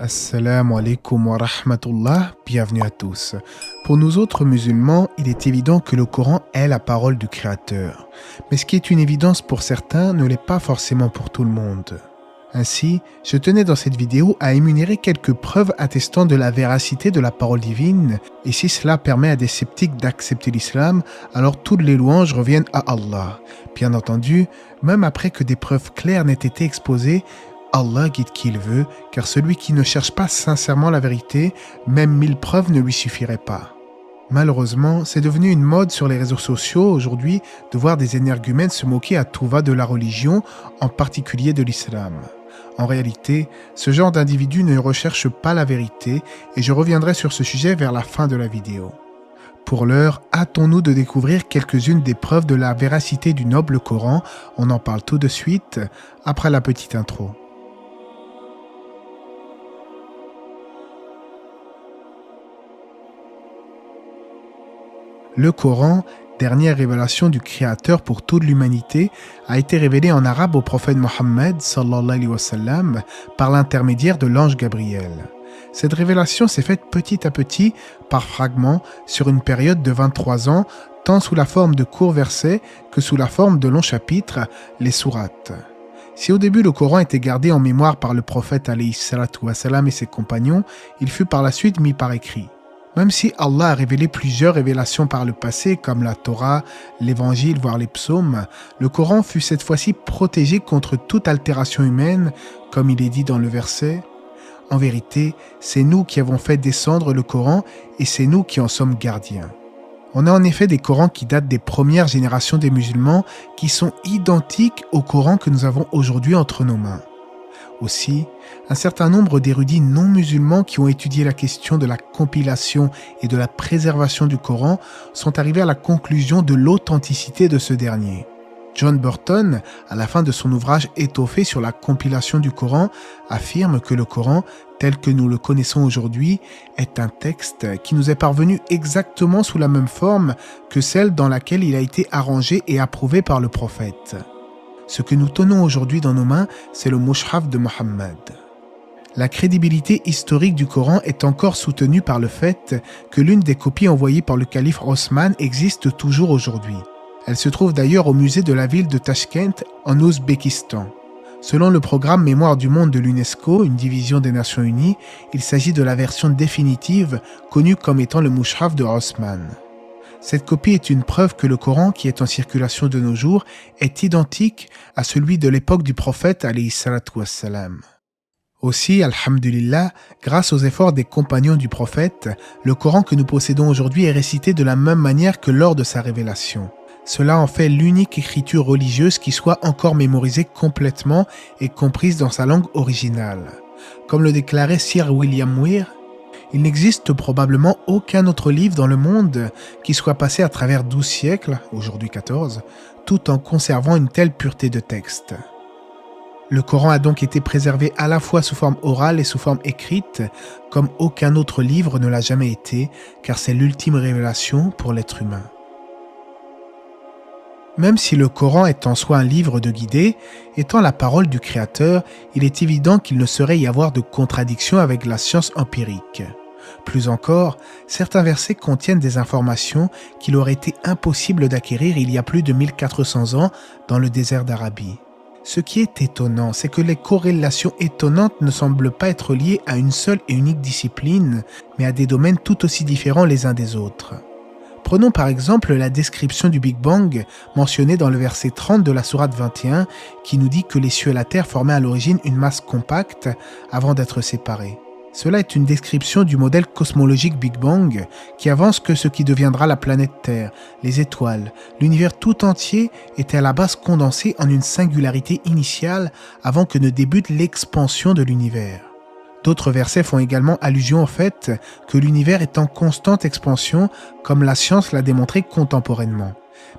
Assalamu alaikum wa rahmatullah, bienvenue à tous. Pour nous autres musulmans, il est évident que le Coran est la parole du Créateur. Mais ce qui est une évidence pour certains ne l'est pas forcément pour tout le monde. Ainsi, je tenais dans cette vidéo à énumérer quelques preuves attestant de la véracité de la parole divine, et si cela permet à des sceptiques d'accepter l'islam, alors toutes les louanges reviennent à Allah. Bien entendu, même après que des preuves claires n'aient été exposées, Allah guide qui il veut, car celui qui ne cherche pas sincèrement la vérité, même 1000 preuves ne lui suffiraient pas. Malheureusement, c'est devenu une mode sur les réseaux sociaux aujourd'hui de voir des énergumènes se moquer à tout va de la religion, en particulier de l'islam. En réalité, ce genre d'individu ne recherche pas la vérité et je reviendrai sur ce sujet vers la fin de la vidéo. Pour l'heure, hâtons-nous de découvrir quelques-unes des preuves de la véracité du noble Coran. On en parle tout de suite, après la petite intro. Le Coran, dernière révélation du Créateur pour toute l'humanité, a été révélé en arabe au prophète Mohammed sallallahu alayhi wa sallam par l'intermédiaire de l'ange Gabriel. Cette révélation s'est faite petit à petit, par fragments, sur une période de 23 ans, tant sous la forme de courts versets que sous la forme de longs chapitres, les sourates. Si au début le Coran était gardé en mémoire par le prophète alayhi salatu wa salam et ses compagnons, il fut par la suite mis par écrit. Même si Allah a révélé plusieurs révélations par le passé, comme la Torah, l'Évangile, voire les psaumes, le Coran fut cette fois-ci protégé contre toute altération humaine, comme il est dit dans le verset. En vérité, c'est nous qui avons fait descendre le Coran et c'est nous qui en sommes gardiens. On a en effet des Corans qui datent des premières générations des musulmans qui sont identiques au Coran que nous avons aujourd'hui entre nos mains. Aussi, un certain nombre d'érudits non musulmans qui ont étudié la question de la compilation et de la préservation du Coran sont arrivés à la conclusion de l'authenticité de ce dernier. John Burton, à la fin de son ouvrage étoffé sur la compilation du Coran, affirme que le Coran, tel que nous le connaissons aujourd'hui, est un texte qui nous est parvenu exactement sous la même forme que celle dans laquelle il a été arrangé et approuvé par le prophète. Ce que nous tenons aujourd'hui dans nos mains, c'est le Mushaf de Mohammed. La crédibilité historique du Coran est encore soutenue par le fait que l'une des copies envoyées par le calife Osman existe toujours aujourd'hui. Elle se trouve d'ailleurs au musée de la ville de Tashkent, en Ouzbékistan. Selon le programme Mémoire du monde de l'UNESCO, une division des Nations Unies, il s'agit de la version définitive, connue comme étant le Mushaf de Osman. Cette copie est une preuve que le Coran, qui est en circulation de nos jours, est identique à celui de l'époque du prophète alayhi salatu wassalam. Aussi, alhamdulillah, grâce aux efforts des compagnons du prophète, le Coran que nous possédons aujourd'hui est récité de la même manière que lors de sa révélation. Cela en fait l'unique écriture religieuse qui soit encore mémorisée complètement et comprise dans sa langue originale. Comme le déclarait Sir William Weir, il n'existe probablement aucun autre livre dans le monde qui soit passé à travers 12 siècles, aujourd'hui 14, tout en conservant une telle pureté de texte. Le Coran a donc été préservé à la fois sous forme orale et sous forme écrite, comme aucun autre livre ne l'a jamais été, car c'est l'ultime révélation pour l'être humain. Même si le Coran est en soi un livre de guidée, étant la parole du Créateur, il est évident qu'il ne saurait y avoir de contradiction avec la science empirique. Plus encore, certains versets contiennent des informations qu'il aurait été impossible d'acquérir il y a plus de 1400 ans dans le désert d'Arabie. Ce qui est étonnant, c'est que les corrélations étonnantes ne semblent pas être liées à une seule et unique discipline, mais à des domaines tout aussi différents les uns des autres. Prenons par exemple la description du Big Bang mentionnée dans le verset 30 de la sourate 21 qui nous dit que les cieux et la terre formaient à l'origine une masse compacte avant d'être séparés. Cela est une description du modèle cosmologique Big Bang qui avance que ce qui deviendra la planète Terre, les étoiles, l'univers tout entier était à la base condensé en une singularité initiale avant que ne débute l'expansion de l'univers. D'autres versets font également allusion au fait que l'univers est en constante expansion, comme la science l'a démontré contemporainement.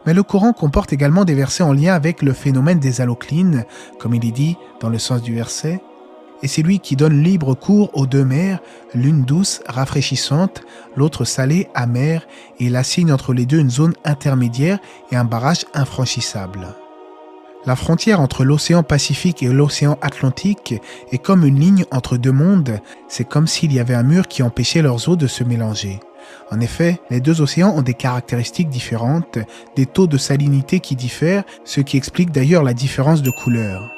Mais le Coran comporte également des versets en lien avec le phénomène des haloclines, comme il est dit dans le sens du verset. Et c'est lui qui donne libre cours aux deux mers, l'une douce, rafraîchissante, l'autre salée, amère, et il assigne entre les deux une zone intermédiaire et un barrage infranchissable. La frontière entre l'océan Pacifique et l'océan Atlantique est comme une ligne entre deux mondes, c'est comme s'il y avait un mur qui empêchait leurs eaux de se mélanger. En effet, les deux océans ont des caractéristiques différentes, des taux de salinité qui diffèrent, ce qui explique d'ailleurs la différence de couleur.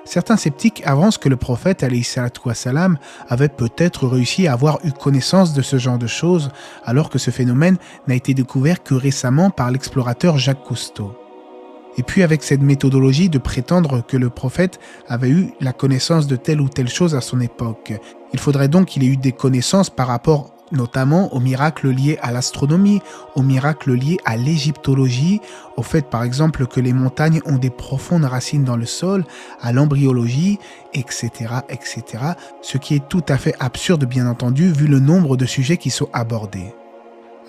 Certains sceptiques avancent que le prophète alayhi salatu wassalam avait peut-être réussi à avoir eu connaissance de ce genre de choses, alors que ce phénomène n'a été découvert que récemment par l'explorateur Jacques Cousteau. Et puis avec cette méthodologie de prétendre que le prophète avait eu la connaissance de telle ou telle chose à son époque, il faudrait donc qu'il ait eu des connaissances par rapport notamment aux miracles liés à l'astronomie, aux miracles liés à l'égyptologie, au fait par exemple que les montagnes ont des profondes racines dans le sol, à l'embryologie, etc., etc., ce qui est tout à fait absurde bien entendu vu le nombre de sujets qui sont abordés.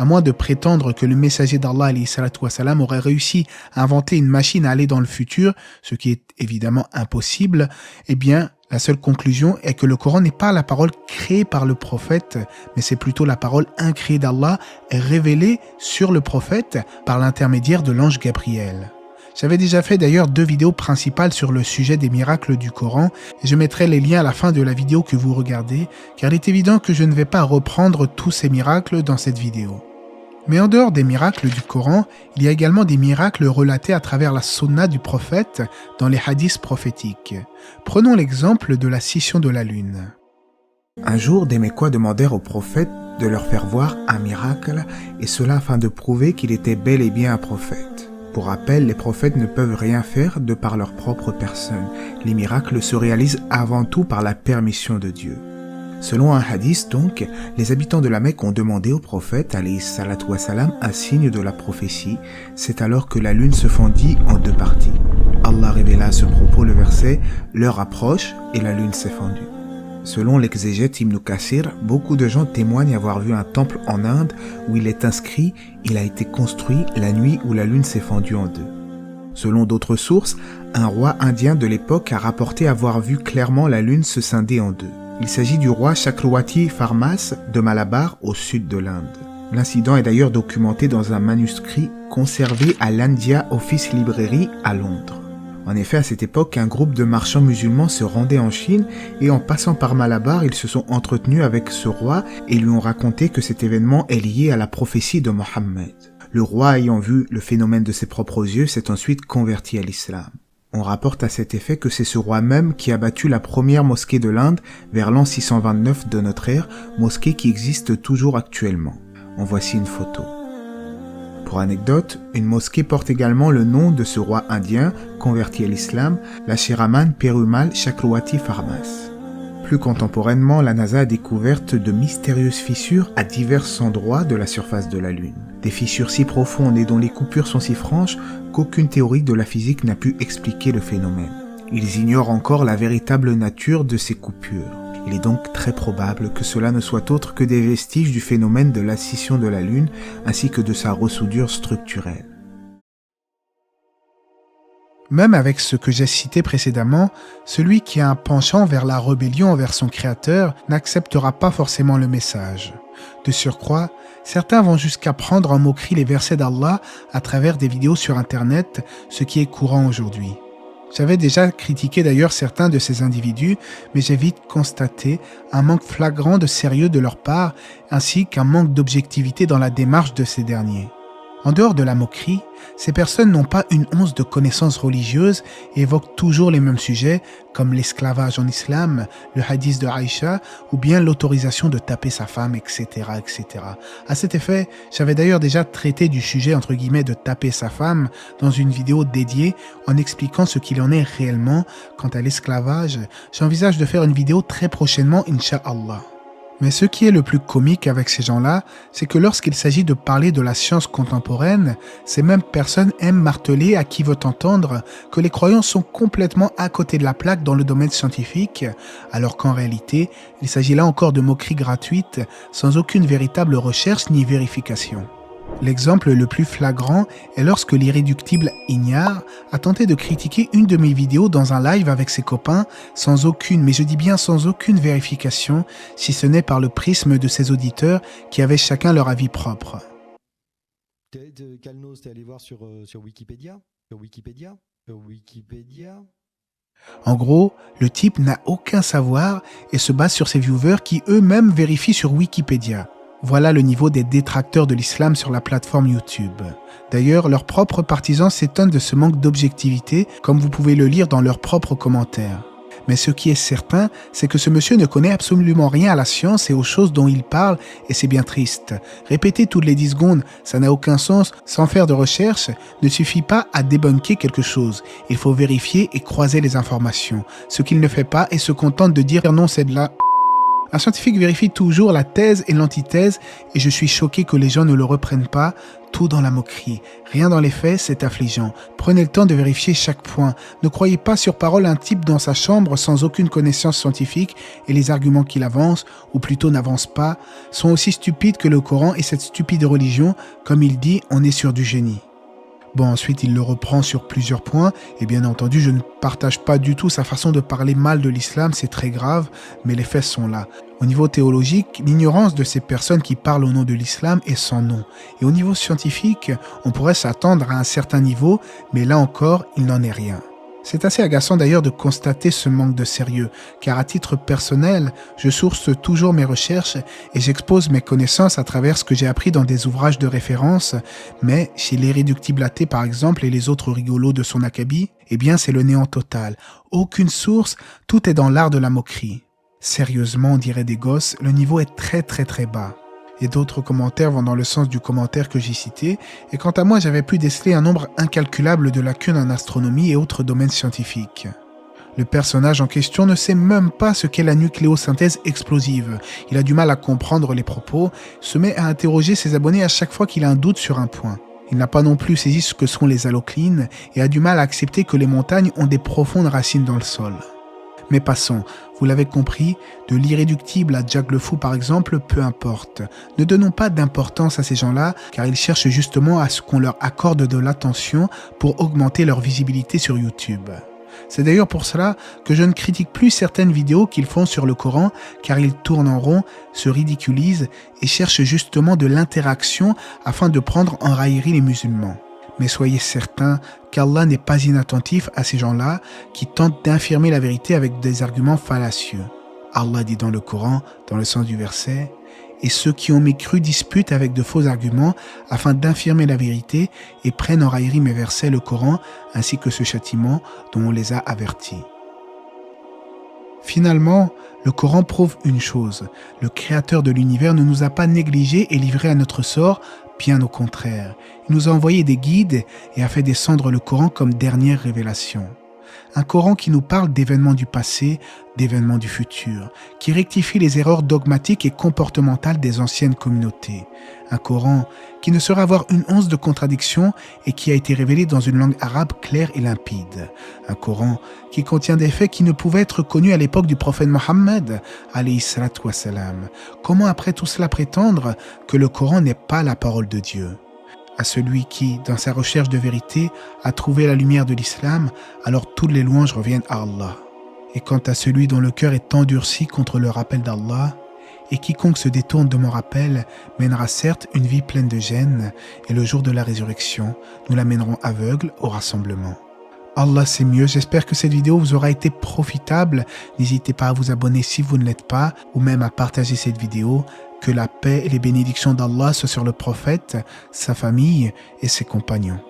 À moins de prétendre que le messager d'Allah alayhi salatu wassalam aurait réussi à inventer une machine à aller dans le futur, ce qui est évidemment impossible, eh bien, la seule conclusion est que le Coran n'est pas la parole créée par le prophète, mais c'est plutôt la parole incréée d'Allah révélée sur le prophète par l'intermédiaire de l'ange Gabriel. J'avais déjà fait d'ailleurs 2 vidéos principales sur le sujet des miracles du Coran et je mettrai les liens à la fin de la vidéo que vous regardez, car il est évident que je ne vais pas reprendre tous ces miracles dans cette vidéo. Mais en dehors des miracles du Coran, il y a également des miracles relatés à travers la sunna du prophète dans les hadiths prophétiques. Prenons l'exemple de la scission de la lune. Un jour, des Mécois demandèrent au prophète de leur faire voir un miracle, et cela afin de prouver qu'il était bel et bien un prophète. Pour rappel, les prophètes ne peuvent rien faire de par leur propre personne. Les miracles se réalisent avant tout par la permission de Dieu. Selon un hadith donc, les habitants de la Mecque ont demandé au prophète alayhi salatu wassalam un signe de la prophétie. C'est alors que la lune se fendit en 2 parties. Allah révéla à ce propos le verset « L'heure approche et la lune s'est fendue ». Selon l'exégète Ibn Kathir, beaucoup de gens témoignent avoir vu un temple en Inde où il est inscrit « Il a été construit la nuit où la lune s'est fendue en 2 ». Selon d'autres sources, un roi indien de l'époque a rapporté avoir vu clairement la lune se scinder en 2. Il s'agit du roi Chakravarti Farmas de Malabar au sud de l'Inde. L'incident est d'ailleurs documenté dans un manuscrit conservé à l'India Office Library à Londres. En effet, à cette époque, un groupe de marchands musulmans se rendait en Chine et en passant par Malabar, ils se sont entretenus avec ce roi et lui ont raconté que cet événement est lié à la prophétie de Mohammed. Le roi, ayant vu le phénomène de ses propres yeux, s'est ensuite converti à l'islam. On rapporte à cet effet que c'est ce roi même qui a bâti la première mosquée de l'Inde vers l'an 629 de notre ère, mosquée qui existe toujours actuellement. En voici une photo. Pour anecdote, une mosquée porte également le nom de ce roi indien converti à l'islam, la Shiraman Perumal Chakravarti Farmas. Plus contemporainement, la NASA a découvert de mystérieuses fissures à divers endroits de la surface de la Lune. Des fissures si profondes et dont les coupures sont si franches qu'aucune théorie de la physique n'a pu expliquer le phénomène. Ils ignorent encore la véritable nature de ces coupures. Il est donc très probable que cela ne soit autre que des vestiges du phénomène de la scission de la Lune ainsi que de sa ressoudure structurelle. Même avec ce que j'ai cité précédemment, celui qui a un penchant vers la rébellion envers son créateur n'acceptera pas forcément le message. De surcroît, certains vont jusqu'à prendre en moquerie les versets d'Allah à travers des vidéos sur Internet, ce qui est courant aujourd'hui. J'avais déjà critiqué d'ailleurs certains de ces individus, mais j'ai vite constaté un manque flagrant de sérieux de leur part, ainsi qu'un manque d'objectivité dans la démarche de ces derniers. En dehors de la moquerie, ces personnes n'ont pas une once de connaissances religieuses et évoquent toujours les mêmes sujets comme l'esclavage en islam, le hadith de Aïcha ou bien l'autorisation de taper sa femme, etc., etc. À cet effet, j'avais d'ailleurs déjà traité du sujet entre guillemets de taper sa femme dans une vidéo dédiée en expliquant ce qu'il en est réellement. Quant à l'esclavage, j'envisage de faire une vidéo très prochainement, Inch'Allah. Mais ce qui est le plus comique avec ces gens-là, c'est que lorsqu'il s'agit de parler de la science contemporaine, ces mêmes personnes aiment marteler à qui veut entendre que les croyants sont complètement à côté de la plaque dans le domaine scientifique, alors qu'en réalité, il s'agit là encore de moqueries gratuites, sans aucune véritable recherche ni vérification. L'exemple le plus flagrant est lorsque l'irréductible Ignare a tenté de critiquer une de mes vidéos dans un live avec ses copains sans aucune, mais je dis bien sans aucune vérification, si ce n'est par le prisme de ses auditeurs qui avaient chacun leur avis propre. Calnos, t'es allé voir sur Wikipédia? En gros, le type n'a aucun savoir et se base sur ses viewers qui eux-mêmes vérifient sur Wikipédia. Voilà le niveau des détracteurs de l'islam sur la plateforme YouTube. D'ailleurs, leurs propres partisans s'étonnent de ce manque d'objectivité, comme vous pouvez le lire dans leurs propres commentaires. Mais ce qui est certain, c'est que ce monsieur ne connaît absolument rien à la science et aux choses dont il parle, et c'est bien triste. Répéter toutes les 10 secondes, ça n'a aucun sens, sans faire de recherche, ne suffit pas à débunker quelque chose. Il faut vérifier et croiser les informations. Ce qu'il ne fait pas et se contente de dire non, c'est de la... Un scientifique vérifie toujours la thèse et l'antithèse et je suis choqué que les gens ne le reprennent pas, tout dans la moquerie. Rien dans les faits, c'est affligeant. Prenez le temps de vérifier chaque point. Ne croyez pas sur parole un type dans sa chambre sans aucune connaissance scientifique et les arguments qu'il avance, ou plutôt n'avance pas, sont aussi stupides que le Coran et cette stupide religion. Comme il dit, on est sur du génie. Bon, ensuite, il le reprend sur plusieurs points, et bien entendu, je ne partage pas du tout sa façon de parler mal de l'islam, c'est très grave, mais les faits sont là. Au niveau théologique, l'ignorance de ces personnes qui parlent au nom de l'islam est sans nom. Et au niveau scientifique, on pourrait s'attendre à un certain niveau, mais là encore, il n'en est rien. C'est assez agaçant d'ailleurs de constater ce manque de sérieux, car à titre personnel, je source toujours mes recherches et j'expose mes connaissances à travers ce que j'ai appris dans des ouvrages de référence, mais chez l'Irréductible Athée par exemple et les autres rigolos de son acabit, eh bien c'est le néant total. Aucune source, tout est dans l'art de la moquerie. Sérieusement, on dirait des gosses, le niveau est très bas. Et d'autres commentaires vont dans le sens du commentaire que j'ai cité, et quant à moi j'avais pu déceler un nombre incalculable de lacunes en astronomie et autres domaines scientifiques. Le personnage en question ne sait même pas ce qu'est la nucléosynthèse explosive, il a du mal à comprendre les propos, se met à interroger ses abonnés à chaque fois qu'il a un doute sur un point. Il n'a pas non plus saisi ce que sont les haloclines, et a du mal à accepter que les montagnes ont des profondes racines dans le sol. Mais passons, vous l'avez compris, de l'Irréductible à Jack le Fou par exemple, peu importe. Ne donnons pas d'importance à ces gens-là, car ils cherchent justement à ce qu'on leur accorde de l'attention pour augmenter leur visibilité sur YouTube. C'est d'ailleurs pour cela que je ne critique plus certaines vidéos qu'ils font sur le Coran, car ils tournent en rond, se ridiculisent et cherchent justement de l'interaction afin de prendre en raillerie les musulmans. Mais soyez certains qu'Allah n'est pas inattentif à ces gens-là qui tentent d'infirmer la vérité avec des arguments fallacieux. Allah dit dans le Coran, dans le sens du verset, « Et ceux qui ont mécru disputent avec de faux arguments afin d'infirmer la vérité et prennent en raillerie mes versets, le Coran, ainsi que ce châtiment dont on les a avertis. » Finalement, le Coran prouve une chose, le Créateur de l'univers ne nous a pas négligés et livrés à notre sort, bien au contraire. Il nous a envoyé des guides et a fait descendre le Coran comme dernière révélation. Un Coran qui nous parle d'événements du passé, d'événements du futur, qui rectifie les erreurs dogmatiques et comportementales des anciennes communautés. Un Coran qui ne saurait avoir une once de contradiction et qui a été révélé dans une langue arabe claire et limpide. Un Coran qui contient des faits qui ne pouvaient être connus à l'époque du prophète Mohammed, alayhi salatu wassalam. Comment après tout cela prétendre que le Coran n'est pas la parole de Dieu ? À celui qui, dans sa recherche de vérité, a trouvé la lumière de l'islam, alors toutes les louanges reviennent à Allah. Et quant à celui dont le cœur est endurci contre le rappel d'Allah, et quiconque se détourne de mon rappel mènera certes une vie pleine de gêne, et le jour de la résurrection, nous l'amènerons aveugle au rassemblement. Allah c'est mieux, j'espère que cette vidéo vous aura été profitable. N'hésitez pas à vous abonner si vous ne l'êtes pas, ou même à partager cette vidéo. Que la paix et les bénédictions d'Allah soient sur le prophète, sa famille et ses compagnons.